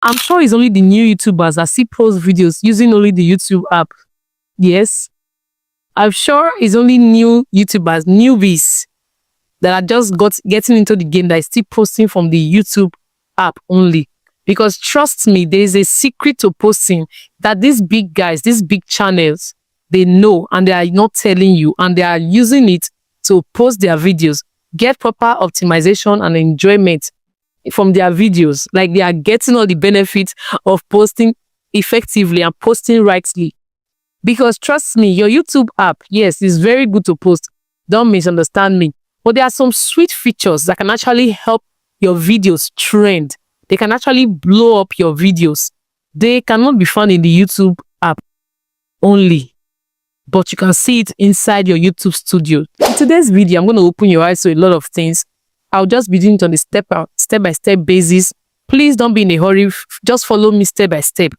I'm sure it's only the new YouTubers that see post videos using only the YouTube app. Yes, I'm sure it's only new YouTubers, newbies, that are just getting into the game that is still posting from the YouTube app only. Because trust me, there is a secret to posting that these big guys, these big channels, they know and they are not telling you, and they are using it to post their videos, get proper optimization and enjoyment from their videos. Like they are getting all the benefits of posting effectively and posting rightly. Because trust me, your YouTube app, yes, is very good to post. Don't misunderstand me. But there are some sweet features that can actually help your videos trend. They can actually blow up your videos. They cannot be found in the YouTube app only, but you can see it inside your YouTube studio. In today's video, I'm going to open your eyes to a lot of things. I'll just be doing it on a step-by-step basis. Please don't be in a hurry. Just follow me step by step.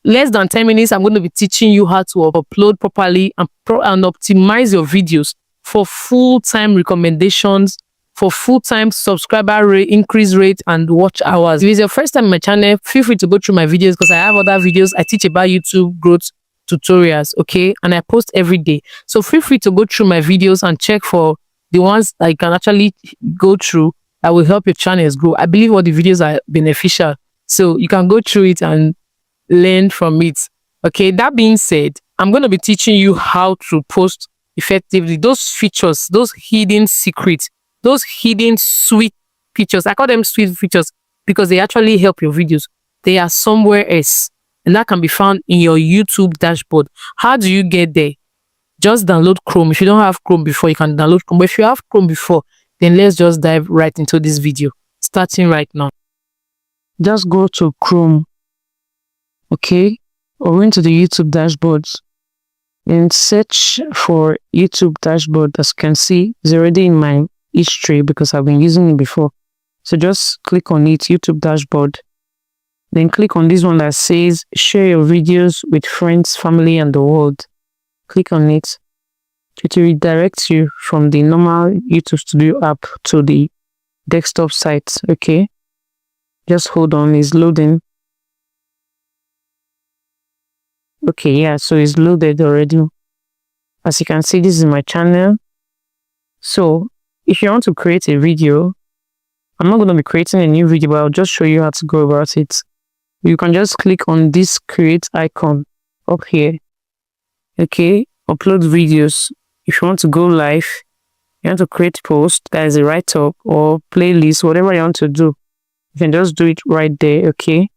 Less than 10 minutes, I'm going to be teaching you how to upload properly and optimize your videos for full-time recommendations, for full-time subscriber rate, increase rate, and watch hours. If it's your first time on my channel, feel free to go through my videos because I have other videos. I teach about YouTube growth tutorials, okay? And I post every day. So feel free to go through my videos and check for the ones that you can actually go through that will help your channels grow. I believe all the videos are beneficial. So you can go through it and learn from it. Okay, that being said, I'm going to be teaching you how to post effectively. Those features, those hidden secrets, those hidden sweet features. I call them sweet features because they actually help your videos. They are somewhere else, and that can be found in your YouTube dashboard. How do you get there? Just download Chrome. If you don't have Chrome before, you can download Chrome. But if you have Chrome before, then let's just dive right into this video, starting right now. Just go to Chrome, okay, or into the YouTube dashboard and search for YouTube dashboard. As you can see, it's already in my history because I've been using it before. So just click on it, YouTube dashboard. Then click on this one that says share your videos with friends, family, and the world. Click on it. It will redirect you from the normal YouTube Studio app to the desktop site. Okay, just hold on, it's loading. Okay, yeah, so it's loaded already. As you can see, this is my channel. So if you want to create a video, I'm not going to be creating a new video, but I'll just show you how to go about it. You can just click on this create icon up here. Okay, upload videos. If you want to go live, you want to create post, that is a write-up or playlist, whatever you want to do, you can just do it right there. Okay,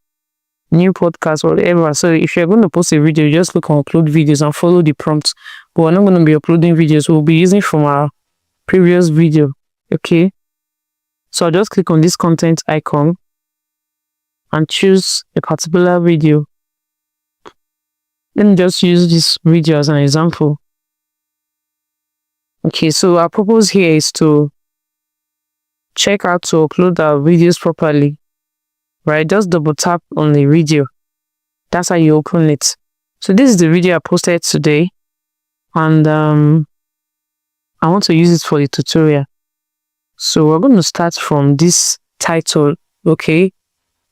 new podcast, whatever. So if you're going to post a video, you just click on upload videos and follow the prompts. But we're not going to be uploading videos. We'll be using from our previous video. Okay, so I'll just click on this content icon and choose a particular video. Let me just use this video as an example. Okay, so our purpose here is to check out to upload our videos properly, right? Just double tap on the video. That's how you open it. So this is the video I posted today, and I want to use it for the tutorial. So we're going to start from this title. Okay,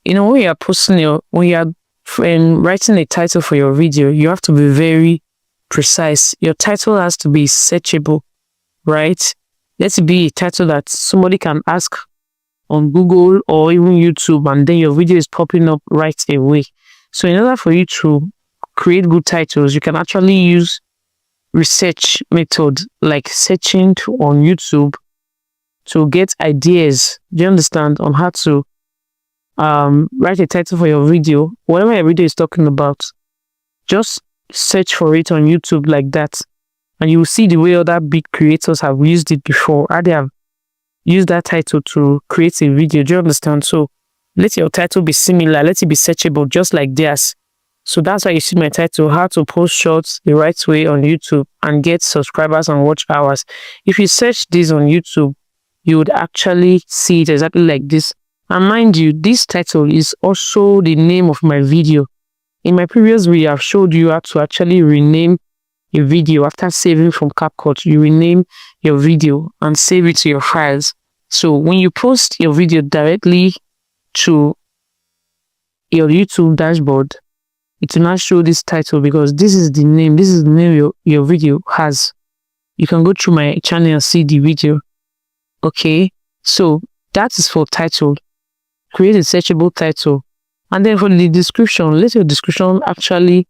you know, when you are posting when you are writing a title for your video, you have to be very precise. Your title has to be searchable, right? Let it be a title that somebody can ask on Google or even YouTube, and then your video is popping up right away. So in order for you to create good titles, you can actually use research method like searching on YouTube to get ideas. Do you understand, on how to write a title for your video? Whatever your video is talking about, just search for it on YouTube like that, and you will see the way other big creators have used it before, how they have used that title to create a video. Do you understand? So let your title be similar, let it be searchable just like theirs. So that's why you see my title, how to post shorts the right way on YouTube and get subscribers and watch hours. If you search this on YouTube, you would actually see it exactly like this. And mind you, this title is also the name of my video. In my previous video, I've showed you how to actually rename a video. After saving from CapCut, you rename your video and save it to your files. So when you post your video directly to your YouTube dashboard, it will not show this title because this is the name. This is the name your video has. You can go through my channel and see the video. Okay, so that is for title. Create a searchable title. And then for the description, let your description actually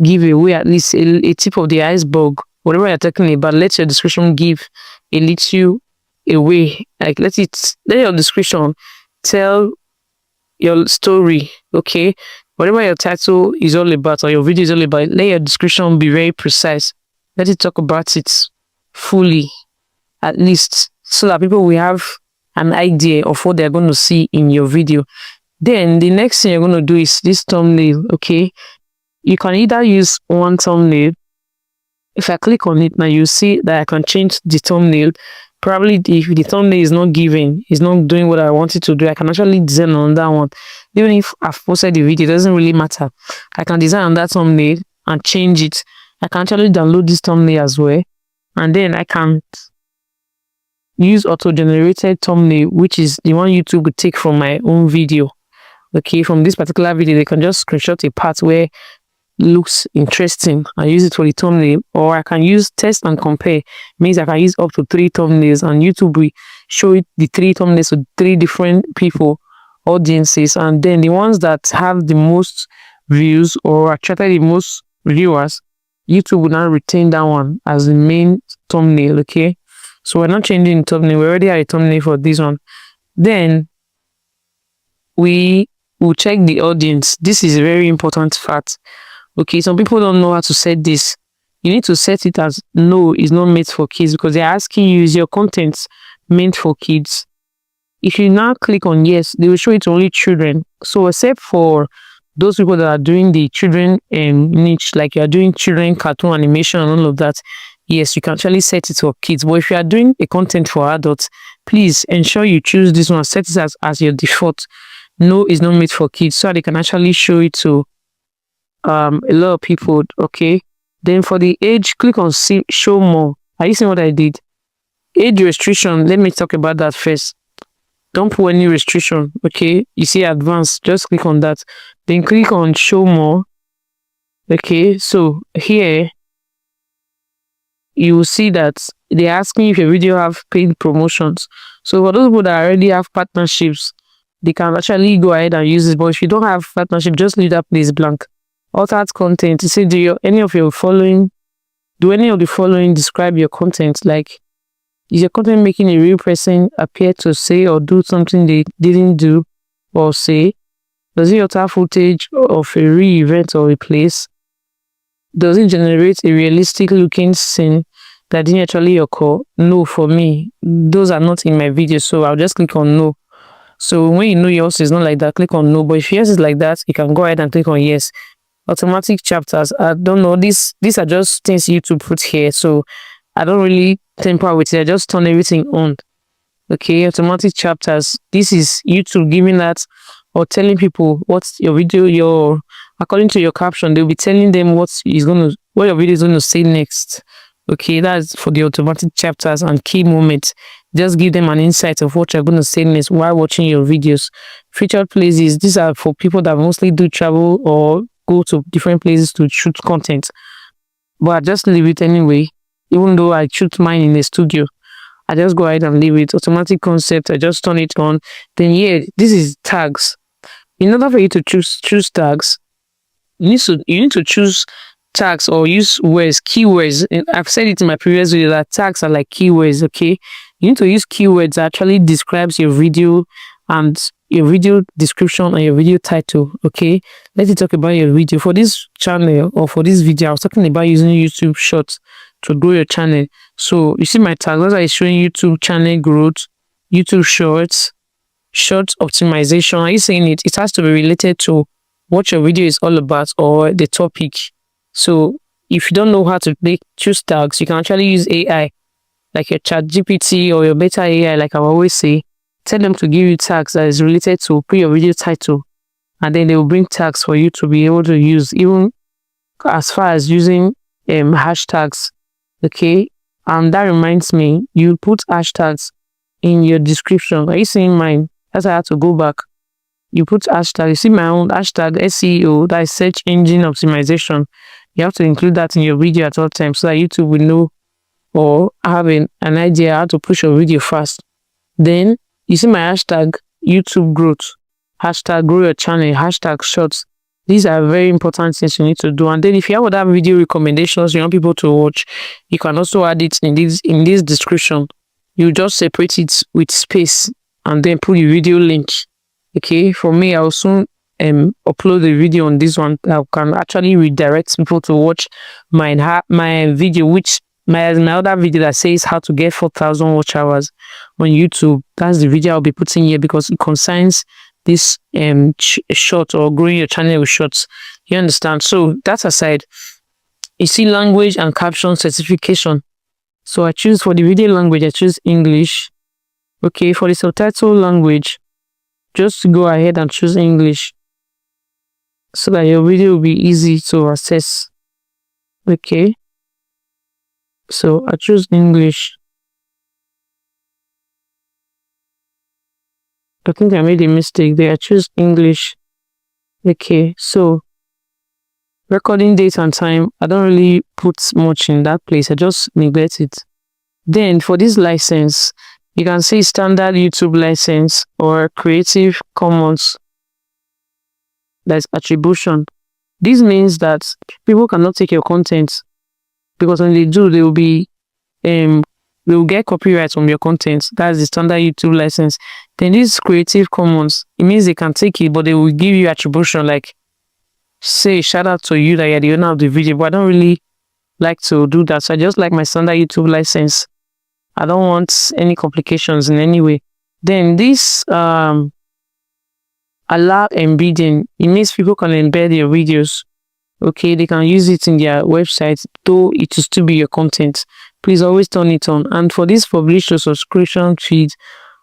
give away at least a tip of the iceberg. Whatever you're talking about, let your description give a little away. Like let your description tell your story. Okay, whatever your title is all about or your video is all about, let your description be very precise. Let it talk about it fully, at least, so that people will have an idea of what they're going to see in your video. Then the next thing you're going to do is this thumbnail. Okay, you can either use one thumbnail. If I click on it now, you see that I can change the thumbnail. Probably if the thumbnail is not giving, is not doing what I want it to do, I can actually design on that one. Even if I've posted the video, it doesn't really matter. I can design on that thumbnail and change it. I can actually download this thumbnail as well. And then I can use auto-generated thumbnail, which is the one YouTube would take from my own video. Okay, from this particular video, they can just screenshot a part where looks interesting and use it for the thumbnail. Or I can use test and compare, means I can use up to 3 thumbnails and YouTube will show it the 3 thumbnails to 3 different people, audiences, and then the ones that have the most views or attracted the most viewers, YouTube will now retain that one as the main thumbnail. Okay, so we're not changing the thumbnail, we already have a thumbnail for this one. Then we will check the audience. This is a very important fact. Okay, some people don't know how to set this. You need to set it as no, it's not made for kids, because they're asking you, is your content meant for kids? If you now click on yes, they will show it to only children. So except for those people that are doing the children niche, like you are doing children cartoon animation and all of that, yes, you can actually set it for kids. But if you are doing a content for adults, please ensure you choose this one, set it as your default. No, it's not made for kids, so they can actually show it to a lot of people. Okay, then for the age, click on see show more. Are you seeing what I did? Age restriction, let me talk about that first. Don't put any restriction. Okay, you see advanced, just click on that, then click on show more. Okay, so here you will see that they're asking if your video have paid promotions. So for those people that already have partnerships, they can actually go ahead and use it. But if you don't have partnership, just leave that place blank. Altered content, you say, do any of the following describe your content? Like, is your content making a real person appear to say or do something they didn't do or say? Does it alter footage of a real event or a place? Does it generate a realistic looking scene that didn't actually occur? No, for me, those are not in my video, so I'll just click on no. So when you know yours is not like that, click on no. But if yours is like that, you can go ahead and click on yes. Automatic chapters, I don't know, these are just things YouTube put here, so I don't really temper with it. I just turn everything on. Okay, automatic chapters, this is YouTube giving that or telling people what's your video, according to your caption, they'll be telling them what your video is going to say next. Okay, that's for the automatic chapters and key moments. Just give them an insight of what you're going to say next while watching your videos. Featured places, these are for people that mostly do travel or go to different places to shoot content. But I just leave it anyway. Even though I shoot mine in the studio, I just go ahead and leave it. Automatic concept, I just turn it on. Then yeah, this is tags. In order for you to choose tags, you need to choose tags or use words, keywords. I've said it in my previous video that tags are like keywords. Okay, you need to use keywords that actually describes your video and your video description and your video title. Okay, let's talk about your video. For this channel or for this video, I was talking about using YouTube Shorts to grow your channel. So you see my tag, that's why it's showing YouTube channel growth, YouTube Shorts, short optimization. Are you saying it? It has to be related to what your video is all about or the topic. So if you don't know how to choose tags, you can actually use AI, like your ChatGPT or your Beta AI, like I always say. Tell them to give you tags that is related to put your video title, and then they will bring tags for you to be able to use, even as far as using hashtags. Okay, and that reminds me, you put hashtags in your description. Are you seeing mine? That's why I have to go back. you put hashtag. You see my own hashtag SEO, that is search engine optimization. You have to include that in your video at all times so that YouTube will know or have an idea how to push your video fast. Then you see my hashtag YouTube growth, hashtag grow your channel, hashtag shorts. These are very important things you need to do. And then if you have other video recommendations you want people to watch, you can also add it in this description. You just separate it with space and then put the video link. Okay, for me, I'll soon upload the video on this one that can actually redirect people to watch my video, which my other video that says how to get 4,000 watch hours on YouTube. That's the video I'll be putting here because it concerns this short or growing your channel with shorts. You understand? So that aside, you see language and caption certification. So I choose for the video language, I choose English. Okay, for the subtitle language, just go ahead and choose English so that your video will be easy to access. Okay, so I choose English. I think I made a mistake there. I choose English. Okay, so recording date and time, I don't really put much in that place. I just neglect it. Then for this license, you can see standard YouTube license or Creative Commons. That's attribution. This means that people cannot take your content because when they do, they will get copyright from your content. That's the standard YouTube license. Then this Creative Commons, it means they can take it, but they will give you attribution, like say shout out to you that you're the owner of the video. But I don't really like to do that. So I just like my standard YouTube license. I don't want any complications in any way. Then this allow embedding. It means people can embed your videos. Okay, they can use it in their website, though it will still be your content. Please always turn it on. And for this publish to subscription feed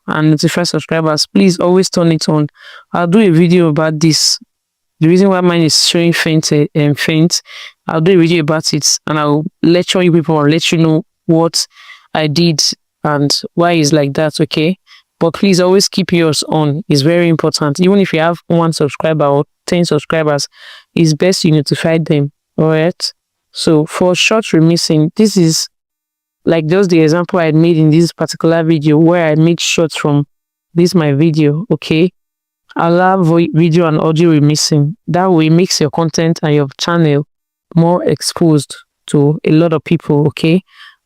and notify subscribers, please always turn it on. I'll do a video about this. The reason why mine is showing faint, I'll do a video about it and I'll lecture you people and let you know what I did and why it's like that. Okay, but please always keep yours on. It's very important. Even if you have 1 subscriber or 10 subscribers, it's best you notify them. All right, so for short remixing, this is like just the example I made in this particular video where I made shorts from this my video. Okay, allow video and audio remixing. That way it makes your content and your channel more exposed to a lot of people. Okay,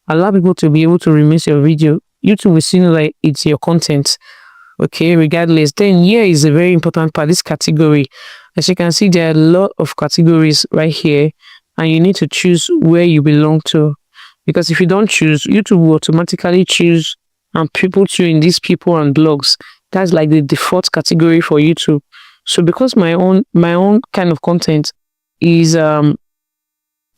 allow people to be able to remix your video. YouTube will see like it's your content. Okay, regardless. Then here is a very important part, this category. As you can see, there are a lot of categories right here and you need to choose where you belong to, because if you don't choose, YouTube will automatically choose and people you in these people and blogs. That's like the default category for YouTube. So because my own kind of content is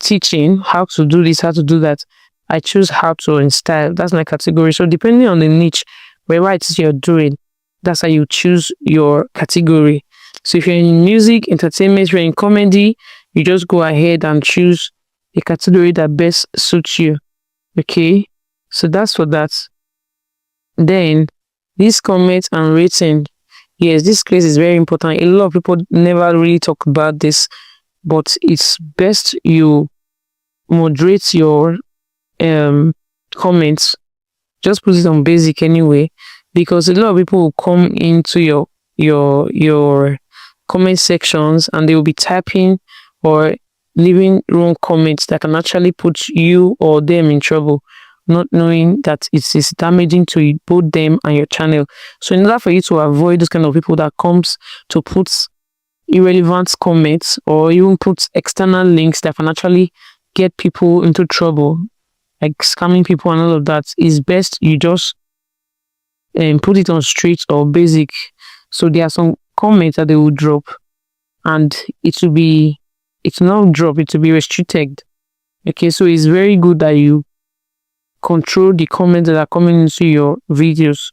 teaching how to do this, how to do that, I choose how to and style. That's my category. So depending on the niche, wherever it is you're doing, that's how you choose your category. So if you're in music, entertainment, you're in comedy, you just go ahead and choose a category that best suits you. Okay, so that's for that. Then this comment and rating. Yes, this case is very important. A lot of people never really talk about this, but it's best you moderate your comments. Just put it on basic anyway, because a lot of people will come into your comment sections and they will be typing or leaving wrong comments that can actually put you or them in trouble, not knowing that it is damaging to both them and your channel. So in order for you to avoid those kind of people that comes to put irrelevant comments or even put external links that can actually get people into trouble, like scamming people and all of that, is best you just put it on straight or basic. So there are some comments that they will drop and it will not drop, it will be restricted. Okay, so it's very good that you control the comments that are coming into your videos.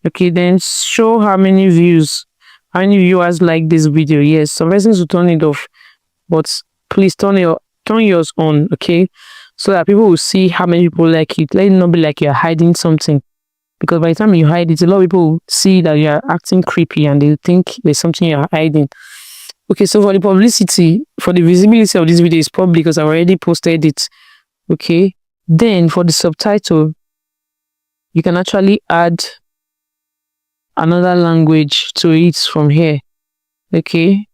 Okay, then show how many views, how many viewers like this video. Yes, some persons will turn it off, but please turn yours on. Okay, so that people will see how many people like it. Let it not be like you're hiding something. because by the time you hide it, a lot of people will see that you are acting creepy and they think there's something you are hiding. Okay, so for the publicity, for the visibility of this video is public because I already posted it. Okay, then for the subtitle, you can actually add another language to it from here. Okay,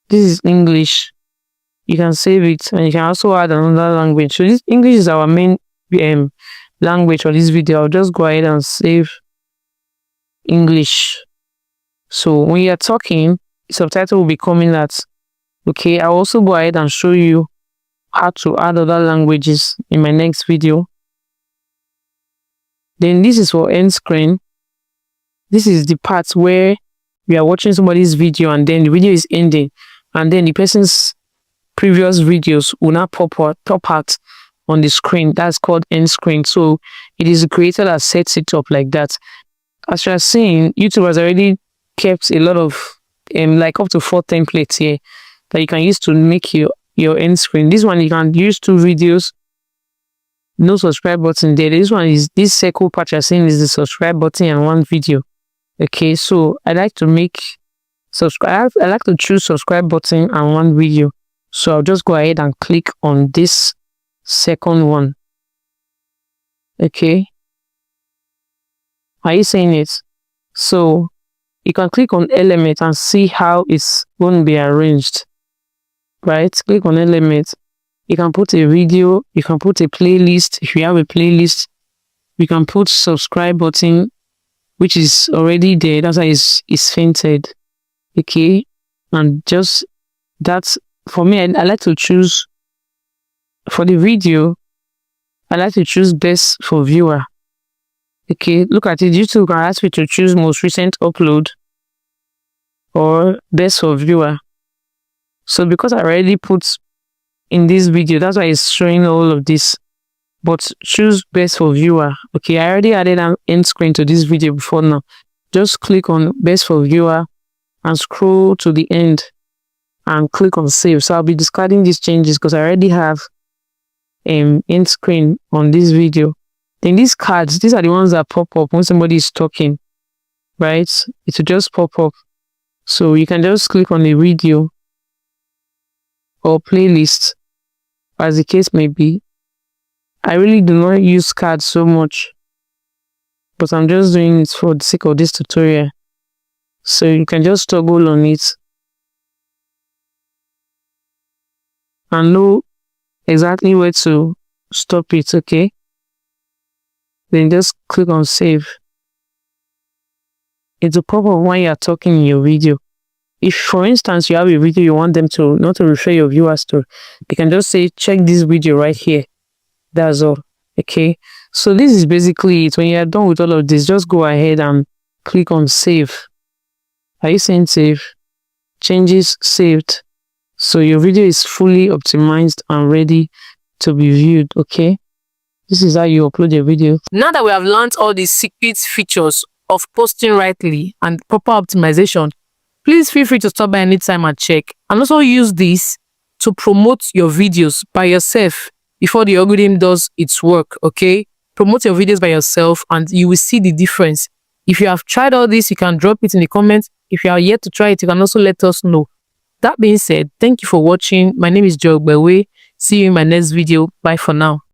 this is English. You can save it and you can also add another language. So this English is our main language for this video. I'll just go ahead and save English. So when you're talking, subtitle will be coming at. Okay, I'll also go ahead and show you how to add other languages in my next video. Then this is for end screen. This is the part where we are watching somebody's video and then the video is ending and then the person's previous videos will not pop out on the screen. That's called end screen. So it is the creator that sets it up like that. As you are seeing, YouTube has already kept a lot of like up to 4 templates here that you can use to make your end screen. This one you can use 2 videos, no subscribe button there. This one is this circle part you're seeing is the subscribe button and 1 video. Okay, so I like to make subscribe. I like to choose subscribe button and 1 video. So I'll just go ahead and click on this second one. Okay, are you seeing it? So you can click on element and see how it's going to be arranged. Right, click on element. You can put a video, you can put a playlist. If you have a playlist, you can put subscribe button, which is already there. That's why it's fainted. Okay, and just that's for me. I like to choose for the video. I like to choose best for viewer. Okay, look at it. YouTube can ask me to choose most recent upload or best for viewer. So because I already put in this video, that's why it's showing all of this. But choose best for viewer. Okay, I already added an end screen to this video before now. Just click on best for viewer and scroll to the end and click on save. So I'll be discarding these changes because I already have end screen on this video. Then these cards, these are the ones that pop up when somebody is talking, right? It will just pop up. So you can just click on the video or playlist, as the case may be. I really do not use cards so much, but I'm just doing it for the sake of this tutorial. So you can just toggle on it and know exactly where to stop it. Okay, then just click on save. It will pop up when you are talking in your video. If, for instance, you have a video you want them to not to refer your viewers to, you can just say check this video right here. That's all. Okay, so this is basically it. When you are done with all of this, just go ahead and click on save. Are you saying save? Changes saved. So your video is fully optimized and ready to be viewed. Okay, this is how you upload your video. Now that we have learned all the secret features of posting rightly and proper optimization, please feel free to stop by anytime and check, and also use this to promote your videos by yourself before the algorithm does its work. Okay, promote your videos by yourself and you will see the difference. If you have tried all this, you can drop it in the comments. If you are yet to try it, you can also let us know. That being said, thank you for watching. My name is Joe Bewe. See you in my next video. Bye for now.